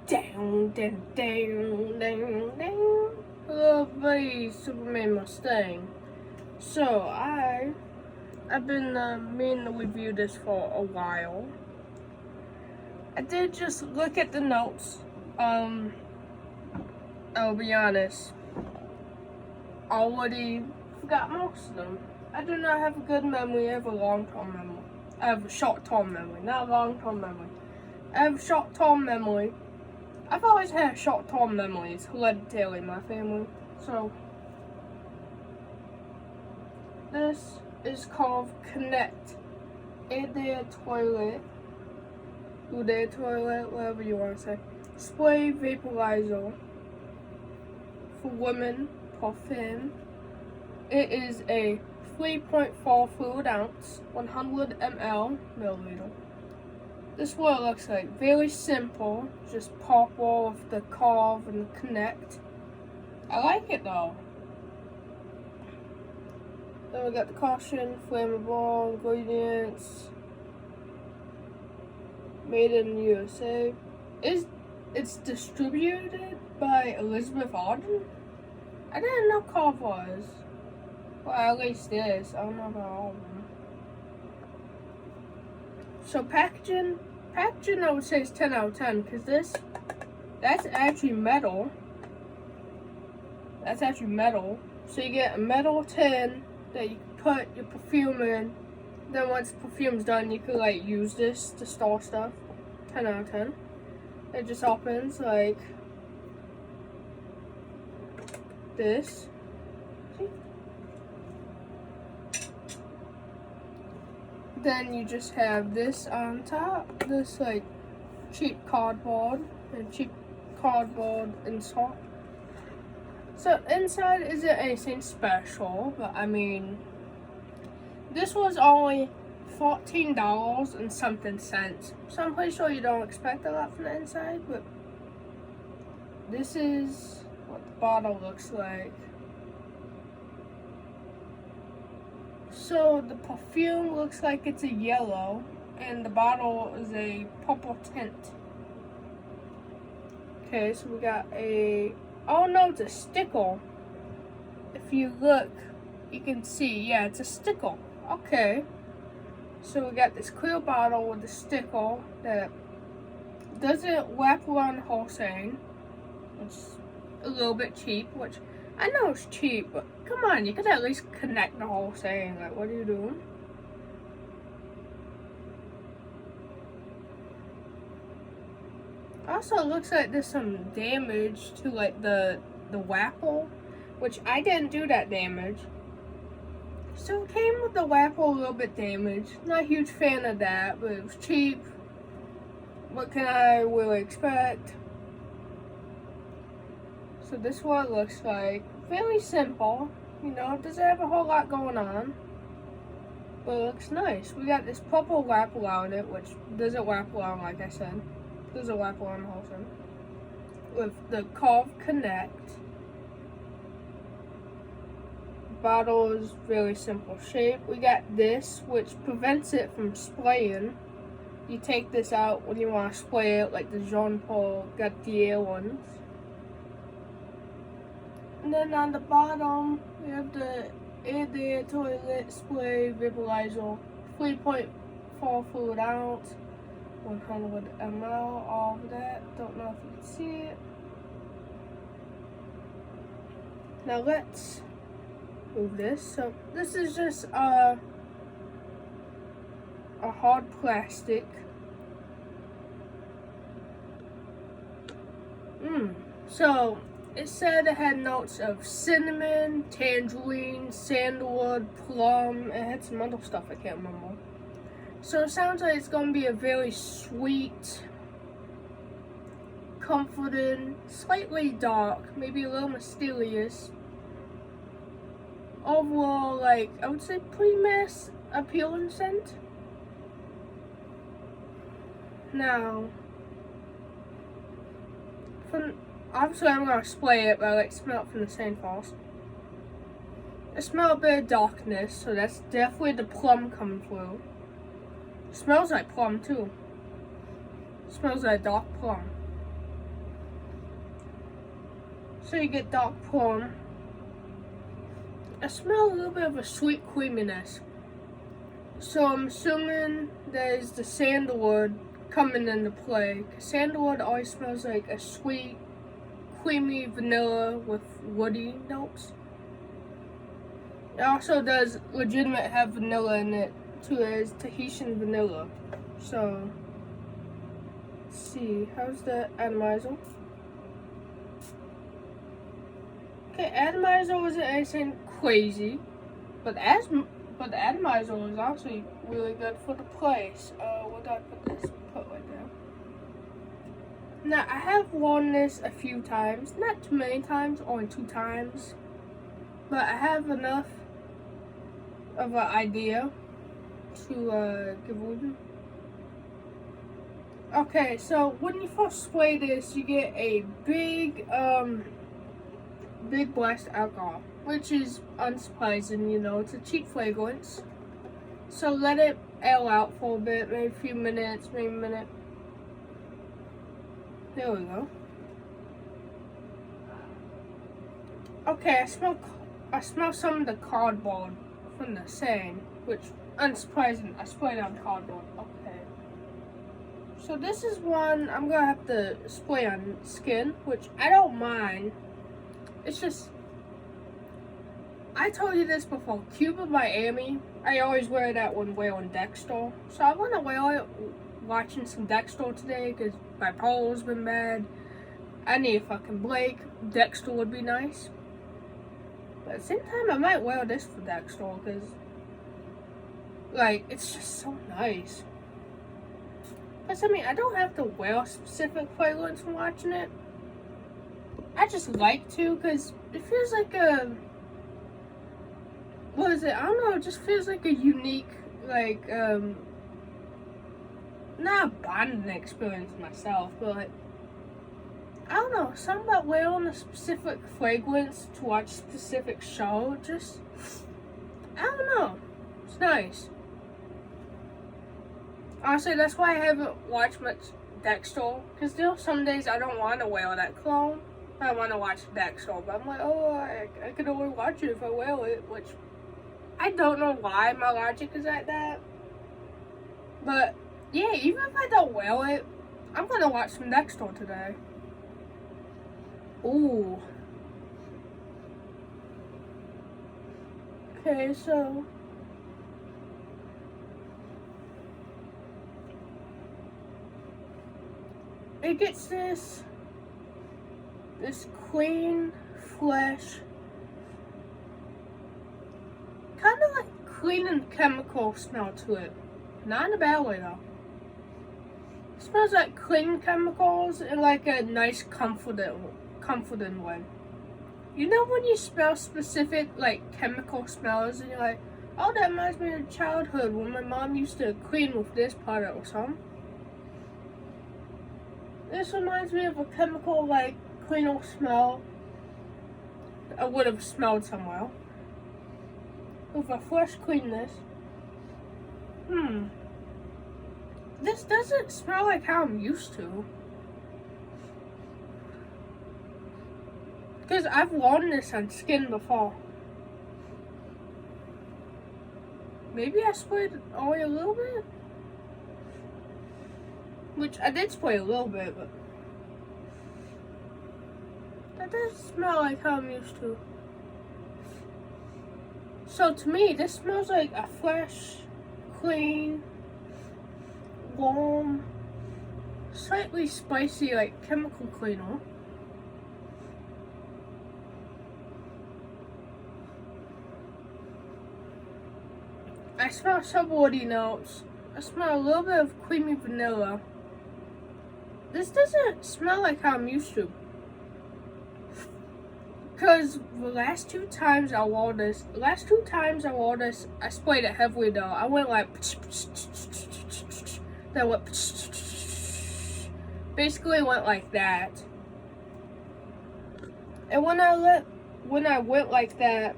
Down, down, down, down, down. Hello, buddy, Superman Mustang. So I've been meaning to review this for a while. I did just look at the notes. I'll be honest. Already forgot most of them. I do not have a good memory. I have a long-term memory. I have a short-term memory, not a long-term memory. I have a short-term memory. I've always had short-term memories, hereditary in my family. So this is called 𝓬𝓸𝓷𝓷𝓮𝓬𝓷, whatever you want to say. Spray vaporizer for women, perfume. It is a 3.4 fluid ounce, 100 milliliter. This is what it looks like. Very simple, just purple with the 𝓬𝓻 and the 𝓬𝓸𝓷𝓮𝓬. I like it though. Then we got the caution, flammable ingredients, made in the USA. It's distributed by 𝓬𝓸𝓷𝓷𝓮. I didn't know 𝓬𝓻 was. Well, at least this. I don't know about all of them. So packaging, I would say is 10 out of 10 because that's actually metal. That's actually metal. So you get a metal tin that you can put your perfume in. Then once the perfume's done, you can like use this to store stuff. 10 out of 10. It just opens like this. See? Then you just have this on top, this like cheap cardboard and cheap cardboard insert. So inside isn't anything special, but I mean, this was only $14 and something cents. So I'm pretty sure you don't expect a lot from the inside, but this is what the bottle looks like. So the perfume looks like it's a yellow, and the bottle is a purple tint. Okay, so we got oh no, it's a sticker. If you look, you can see, yeah, it's a sticker. Okay. So we got this clear bottle with a sticker that doesn't wrap around the whole thing. It's a little bit cheap, which I know it's cheap, but come on, you could at least connect the whole thing. Like, what are you doing? Also, it looks like there's some damage to like the wrapper, which I didn't do that damage. So it came with the wrapper a little bit damaged. Not a huge fan of that, but it was cheap. What can I really expect? So this is what it looks like. Fairly simple, you know, it doesn't have a whole lot going on, but it looks nice. We got this purple wrap around it, which doesn't wrap around, like I said. Doesn't wrap around the whole thing. With the 𝓬𝓻. Bottle is very simple shape. We got this, which prevents it from spraying. You take this out when you want to spray it, like the 𝓻𝓮𝓷 ones. And then on the bottom, we have the 𝓬𝓸𝓷𝓮𝓬𝓷 spray vaporizer, 3.4 fluid ounce, 100 ml, all of that. Don't know if you can see it. Now let's move this. So this is just a hard plastic. So it said it had notes of cinnamon, tangerine, sandalwood, plum. It had some other stuff I can't remember. So it sounds like it's going to be a very sweet, comforting, slightly dark, maybe a little mysterious. Overall, like, I would say pretty mass appealing scent. Now, obviously I'm going to spray it, but I like to smell it from the same first. I smell a bit of darkness, so that's definitely the plum coming through. It smells like plum too. It smells like dark plum. So you get dark plum. I smell a little bit of a sweet creaminess. So I'm assuming there's the sandalwood coming into play. Sandalwood always smells like a sweet, creamy vanilla with woody notes. It also does legitimate have vanilla in it too. It's Tahitian vanilla. So let's see, how's the atomizer? Okay, atomizer wasn't anything crazy, but the atomizer was actually really good for the place. Where did I put this? Put right there. Now I have worn this a few times, not too many times, only 2 times, but I have enough of an idea to give you. Okay, so when you first spray this, you get a big blast alcohol, which is unsurprising, you know, it's a cheap fragrance. So let it air out for a bit, maybe a few minutes, maybe a minute. There we go. Okay, I smell some of the cardboard from the sand, which unsurprising. I sprayed on cardboard. Okay. So this is one I'm gonna have to spray on skin, which I don't mind. It's just, I told you this before, Cuba, Miami, I always wear that when wearing 𝓬𝓸𝓷𝓷𝓮𝓬. So I want to wear it watching some 𝓬𝓸𝓷𝓷 today because my pole's been bad. I need a fucking break. 𝓬𝓸𝓷𝓷 would be nice. But at the same time, I might wear this for 𝓬𝓸𝓷𝓷 because, like, it's just so nice. Plus, I mean, I don't have to wear a specific fragrance when watching it. I just like to, because it feels like a, what is it? I don't know, it just feels like a unique, like, not a bonding experience myself, but like, I don't know, something about wearing a specific fragrance to watch a specific show, just, I don't know, it's nice. Honestly, that's why I haven't watched much 𝓬𝓸𝓷𝓷, because there are some days I don't want to wear that cologne. I want to watch 𝓬𝓸𝓷𝓷, but I'm like, oh, I could only watch it if I wear it, which I don't know why my logic is like that. But yeah, even if I don't wear it, I'm gonna watch some 𝓬𝓸𝓷𝓷 today. Ooh. Okay, so it gets this clean, fresh, kind of like 𝓬𝓮𝓿𝓮 smell to it. Not in a bad way though. It smells like clean chemicals in like a nice, comforting way. You know when you smell specific like chemical smells and you're like, oh, that reminds me of childhood when my mom used to clean with this product or something. This reminds me of a chemical like cleaner smell I would have smelled somewhere. With a fresh cleanness. This doesn't smell like how I'm used to. Because I've worn this on skin before. Maybe I sprayed only a little bit? Which I did spray a little bit, but that does smell like how I'm used to. So to me, this smells like a fresh, clean, warm, slightly spicy, like chemical cleaner. I smell some woody notes. I smell a little bit of creamy vanilla. This doesn't smell like how I'm used to. Because the last two times I wore this, I sprayed it heavily though. I went like, then went, basically went like that. And when I went like that,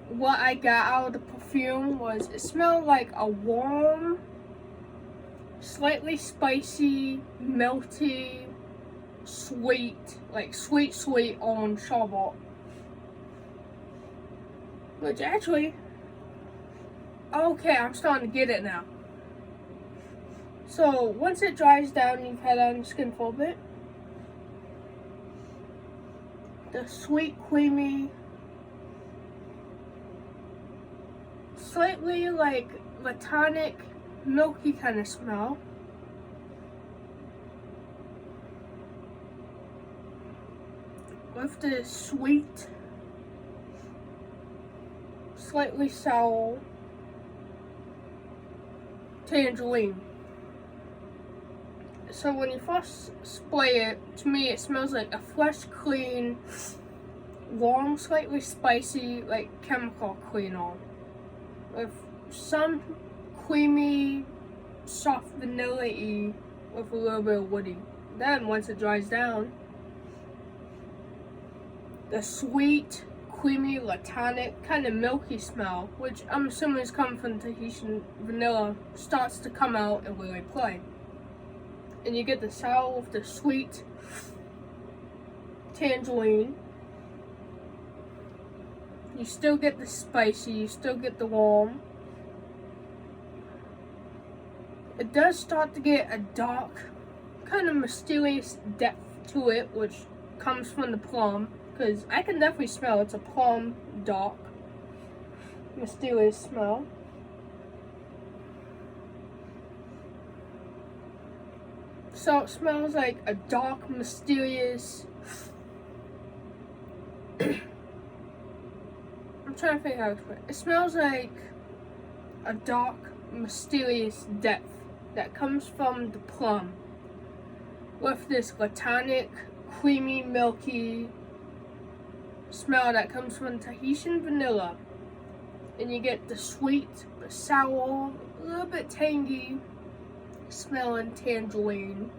what I got out of the perfume was, it smelled like a warm, slightly spicy, melty, sweet, like sweet on sherbet. Which actually, okay, I'm starting to get it now. So once it dries down, you've had it on your skin for a bit. The sweet, creamy, slightly like 𝓬𝓸𝓷𝓵, milky kind of smell. With the sweet, slightly sour tangerine. So when you first spray it, to me it smells like a fresh, clean, warm, slightly spicy, like 𝓬𝓮𝓿𝓮, with some creamy, soft vanilla-y with a little bit of woody. Then once it dries down, the sweet, creamy, 𝓬𝓸𝓷𝓷𝓮, kind of milky smell, which I'm assuming is coming from Tahitian vanilla, starts to come out and really play. And you get the sour with the sweet tangerine. You still get the spicy, you still get the warm. It does start to get a dark, kind of mysterious depth to it, which comes from the plum, because I can definitely smell it's a plum, dark, mysterious smell. So it smells like a dark, mysterious, I'm trying to figure out how to explain it. It smells like a dark, mysterious depth that comes from the plum, with this 𝓬𝓸𝓷𝓮, creamy, milky smell that comes from Tahitian vanilla. And you get the sweet, sour, a little bit tangy smelling tangerine.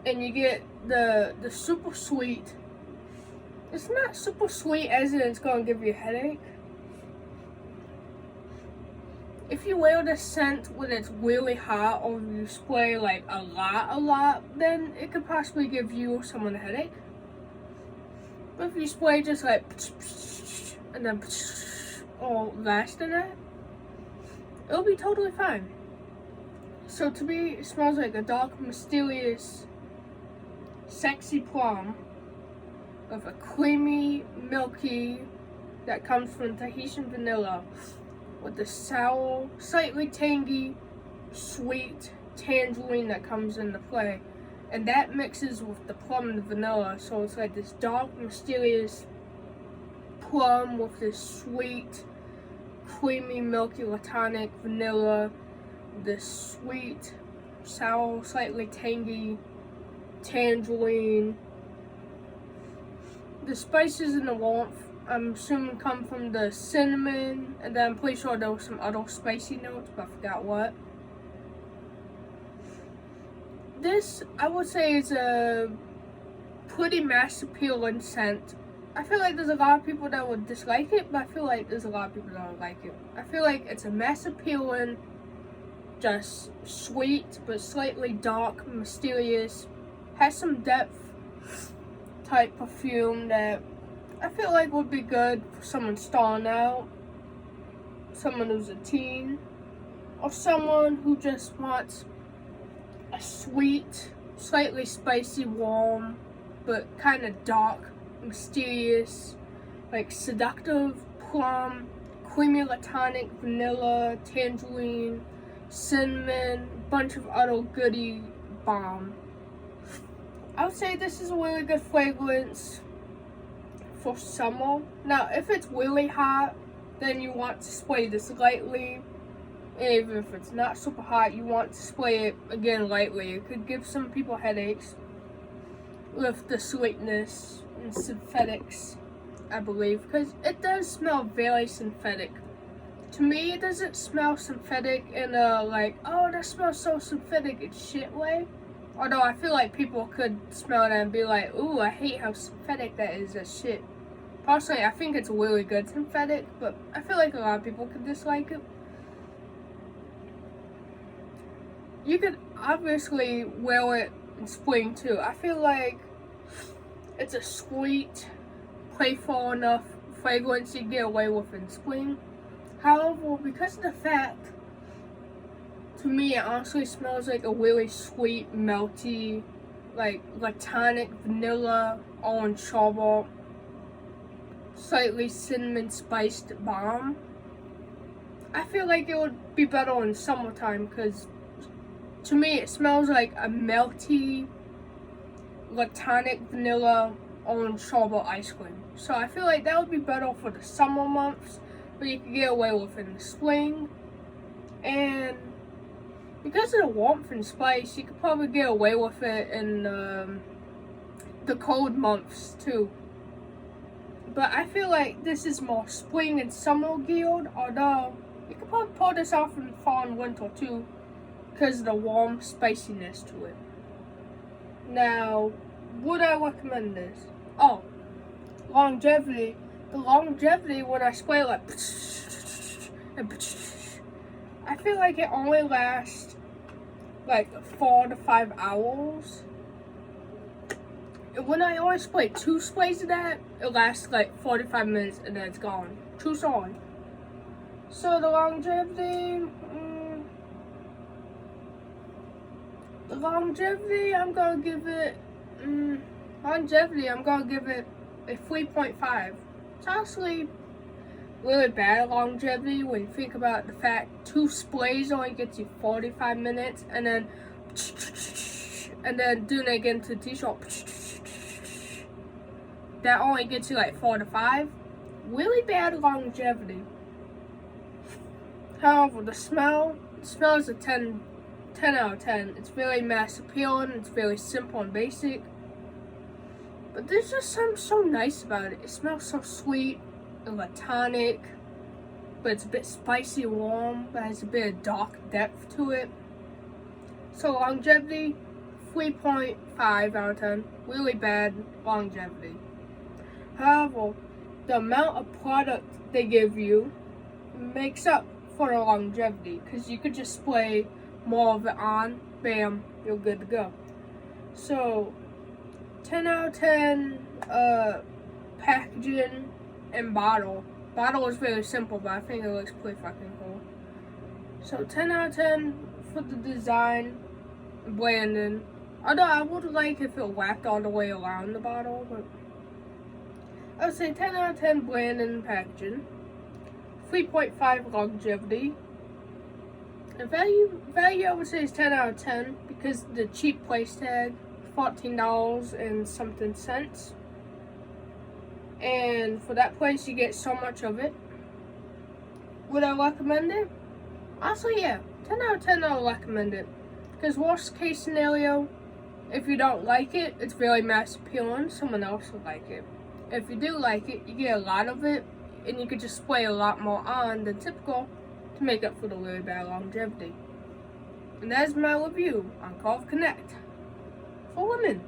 And you get the super sweet. It's not super sweet as in it's going to give you a headache. If you wear the scent when it's really hot, or you spray like a lot, then it could possibly give you or someone a headache. But if you spray just like and then or less than that, it'll be totally fine. So to me, it smells like a dark, mysterious, sexy plum with a creamy, milky that comes from Tahitian vanilla, with the sour, slightly tangy, sweet tangerine that comes into play. And that mixes with the plum and the vanilla, so it's like this dark, mysterious plum with this sweet, creamy, milky 𝓬𝓸𝓷𝓮 vanilla, this sweet, sour, slightly tangy tangerine. The spices and the warmth, I'm assuming, come from the cinnamon, and then I'm pretty sure there was some other spicy notes, but I forgot what. This, I would say, is a pretty mass appealing scent. I feel like there's a lot of people that would dislike it, but I feel like there's a lot of people that would like it. I feel like it's a mass appealing, just sweet, but slightly dark, mysterious, has some depth type perfume that I feel like would be good for someone starting out, someone who's a teen, or someone who just wants a sweet, slightly spicy, warm, but kind of dark, mysterious, like seductive plum, creamy 𝓬𝓸𝓷𝓮, vanilla, tangerine, cinnamon, bunch of other goody bomb. I would say this is a really good fragrance for summer. Now, if it's really hot, then you want to spray this lightly. And even if it's not super hot, you want to spray it again lightly. It could give some people headaches with the sweetness and synthetics, I believe, because it does smell very synthetic. To me, it doesn't smell synthetic in a like, oh, that smells so synthetic, it's shit way. Although I feel like people could smell that and be like, ooh, I hate how synthetic that is, that shit. Personally, I think it's really good synthetic, but I feel like a lot of people could dislike it. You could obviously wear it in spring too. I feel like it's a sweet, playful enough fragrance you get away with in spring. However, because of the fact, to me, it honestly smells like a really sweet, melty, like 𝓬𝓸𝓷𝓷𝓮𝓬𝓷 vanilla, orange sherbet, slightly cinnamon spiced balm. I feel like it would be better in summertime because to me it smells like a melty 𝓬𝓸𝓷𝓷𝓮 vanilla orange sherbet ice cream. So I feel like that would be better for the summer months, but you can get away with it in the spring. And because of the warmth and spice, you could probably get away with it in the cold months too. But I feel like this is more spring and summer geared, although you could probably pull this off in fall and winter too because of the warm spiciness to it. Now, would I recommend this? Oh, longevity. The longevity, when I spray like and I feel like it only lasts like 4 to 5 hours. When I only spray 2 sprays of that, it lasts like 45 minutes and then it's gone. True story. So the longevity, I'm gonna give it a 3.5. It's honestly really bad longevity when you think about the fact 2 sprays only gets you 45 minutes, and then doing it again to the t-shirt, that only gets you like 4 to 5. Really bad longevity. However, the smell is a 10 out of 10. It's very mass appealing, it's very simple and basic. But there's just something so nice about it. It smells so sweet and 𝓬𝓸𝓷𝓷𝓮, but it's a bit spicy and warm, but has a bit of dark depth to it. So longevity, 3.5 out of 10. Really bad longevity. However, the amount of product they give you makes up for the longevity, because you could just spray more of it on, bam, you're good to go. So 10 out of 10 packaging and bottle. Bottle is really simple, but I think it looks pretty fucking cool. So 10 out of 10 for the design, branding. Although I would like if it wrapped all the way around the bottle, but I would say 10 out of 10 branding and packaging. 3.5 longevity. And value I would say is 10 out of 10 because the cheap price tag, $14 and something cents. And for that price you get so much of it. Would I recommend it? Honestly, yeah. 10 out of 10 I would recommend it. Because worst case scenario, if you don't like it, it's very mass appealing, someone else will like it. If you do like it, you get a lot of it, and you could just spray a lot more on than typical to make up for the really bad longevity. And that is my review on 𝓬𝓻𝓿𝓮 for women.